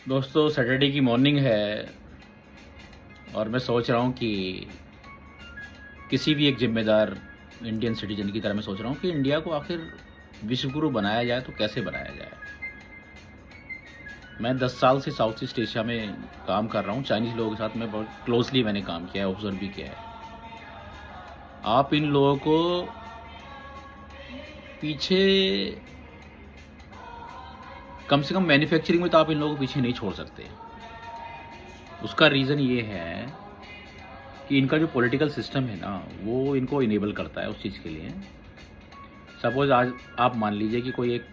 दोस्तों सैटरडे की मॉर्निंग है और मैं सोच रहा हूँ कि किसी भी एक जिम्मेदार इंडियन सिटीजन की तरह मैं सोच रहा हूँ कि इंडिया को आखिर विश्व गुरु बनाया जाए तो कैसे बनाया जाए। मैं 10 साल से साउथ ईस्ट एशिया में काम कर रहा हूँ। चाइनीज़ लोगों के साथ मैं बहुत क्लोजली मैंने काम किया है, ऑब्जर्व भी किया है। आप इन लोगों को पीछे कम से कम मैन्युफैक्चरिंग में तो आप इन लोगों को पीछे नहीं छोड़ सकते। उसका रीज़न ये है कि इनका जो पॉलिटिकल सिस्टम है ना, वो इनको इनेबल करता है उस चीज़ के लिए। सपोज़ आज आप मान लीजिए कि कोई एक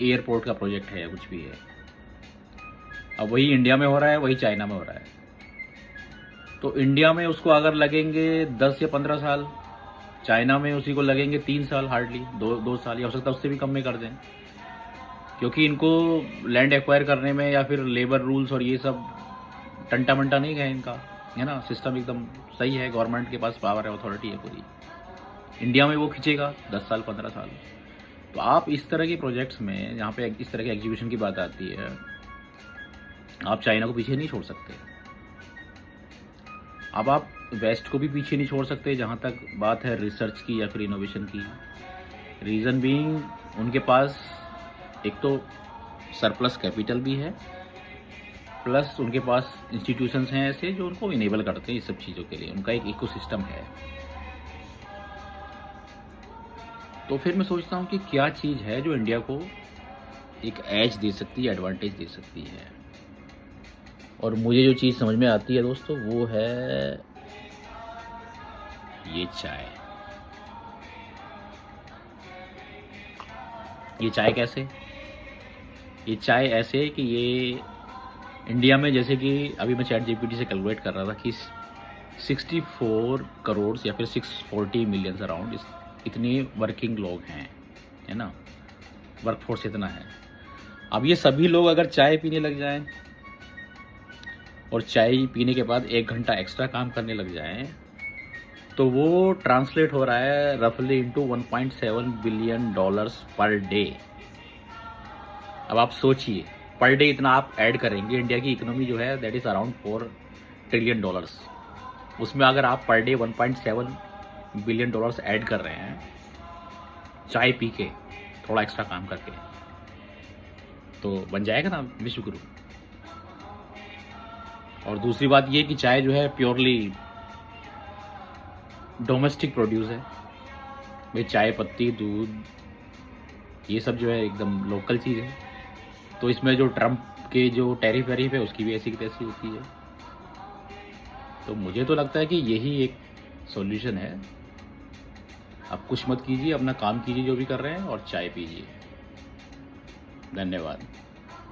एयरपोर्ट का प्रोजेक्ट है या कुछ भी है, अब वही इंडिया में हो रहा है, वही चाइना में हो रहा है। तो इंडिया में उसको अगर लगेंगे 10 या 15 साल, चाइना में उसी को लगेंगे 3 साल, हार्डली दो साल, या हो सकता है उससे भी कम में कर दें, क्योंकि इनको लैंड एक्वायर करने में या फिर लेबर रूल्स और ये सब टंटा मंटा नहीं गए इनका, है ना। सिस्टम एकदम सही है, गवर्नमेंट के पास पावर है, अथॉरिटी है पूरी। इंडिया में वो खींचेगा 10 साल 15 साल। तो आप इस तरह के प्रोजेक्ट्स में, जहाँ पे इस तरह के एग्जीक्यूशन की बात आती है, आप चाइना को पीछे नहीं छोड़ सकते। अब आप वेस्ट को भी पीछे नहीं छोड़ सकते जहाँ तक बात है रिसर्च की या फिर इनोवेशन की। रीज़न बीइंग, उनके पास एक तो सरप्लस कैपिटल भी है, प्लस उनके पास इंस्टीट्यूशंस हैं ऐसे जो उनको इनेबल करते हैं इस सब चीज़ों के लिए। उनका एक इकोसिस्टम है। तो फिर मैं सोचता हूँ कि क्या चीज़ है जो इंडिया को एक एज दे सकती है, एडवांटेज दे सकती है। और मुझे जो चीज़ समझ में आती है दोस्तों, वो है ये चाय। ये चाय कैसे? ये चाय ऐसे कि ये इंडिया में, जैसे कि अभी मैं चैट जीपीटी से कैलकुलेट कर रहा था कि 64 करोड़ या फिर 640 मिलियन अराउंड इतने वर्किंग लोग हैं, है ना। वर्कफोर्स इतना है। अब ये सभी लोग अगर चाय पीने लग जाएं और चाय पीने के बाद 1 घंटा एक्स्ट्रा काम करने लग जाएं, तो वो ट्रांसलेट हो रहा है रफली into 1.7 billion dollars per day. अब आप सोचिए, पर डे इतना आप ऐड करेंगे, इंडिया की इकोनॉमी जो है that is around 4 trillion dollars. उसमें अगर आप per day 1.7 billion dollars add कर रहे हैं चाय पी के, थोड़ा एक्स्ट्रा काम करके, तो बन जाएगा ना विश्व गुरु। और दूसरी बात ये कि चाय जो है प्योरली डोमेस्टिक प्रोड्यूस है भाई। चाय पत्ती, दूध, ये सब जो है एकदम लोकल चीज़ है। तो इसमें जो ट्रम्प के जो टैरिफ वैरिफ है, उसकी भी ऐसी की तैसी होती है। तो मुझे तो लगता है कि यही एक सॉल्यूशन है। आप कुछ मत कीजिए, अपना काम कीजिए जो भी कर रहे हैं, और चाय पीजिए। धन्यवाद।